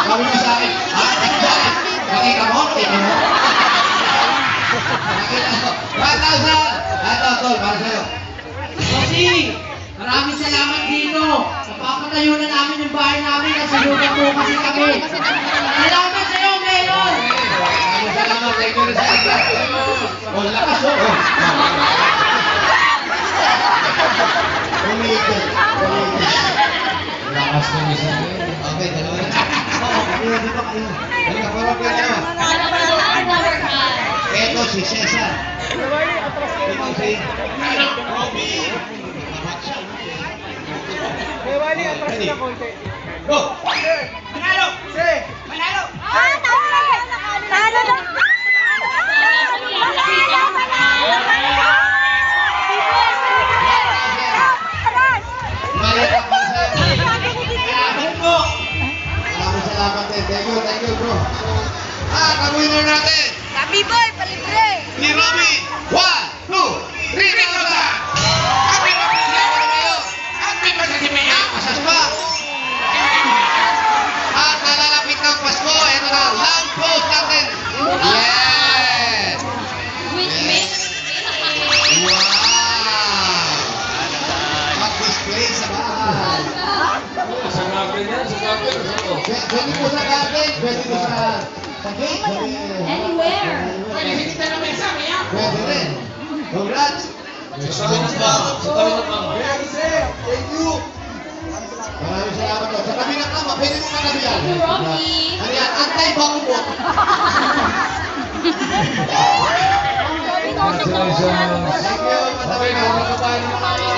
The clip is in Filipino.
Sabi mo sa akin, nakita mo? Nakita mo? 1,000! Ito, tol, para sa'yo. Kasi, maraming salamat dito. Napapatayo na namin yung bahay namin kasi lupa po kasi kami. Salamat sa'yo, Mayor! Maraming salamat, thank you rin sa akin. O, lakas o. Umiikot. Lakas ng isa yun. Okay, dalawa na. Kayo dito kayo. Halika, parang kayo. Ito si Cesar. Ito si Robby. Wali, atras na konti. Go! Manalo! Manalo! Talo na! Maliit ang pansin. Maraming salamat din. Thank you, bro. Ka-winner natin. Happy boy, palibre! Si Robby. 1, 2, 3,000! Happy birthday sa Mayo! Happy birthday si Mayo! Pasas pa! At nalalapit ng Pasko, ito na, lamp post natin! Yes! Wow! Mag-display sa bahay. Sa garden yan, sa garden. Pwede po sa garden, pwede po sa gate. Anywhere. Pwede rin. Congrats! Sa tabi ng kama. Sa tabi ng kama. Thank you! Maraming salamat po. Sa tabi ng kama, pwede mo katabi yan. Rocky. Ano yan? Antay-bakubot. Congratulations. Thank you, mga kabayan.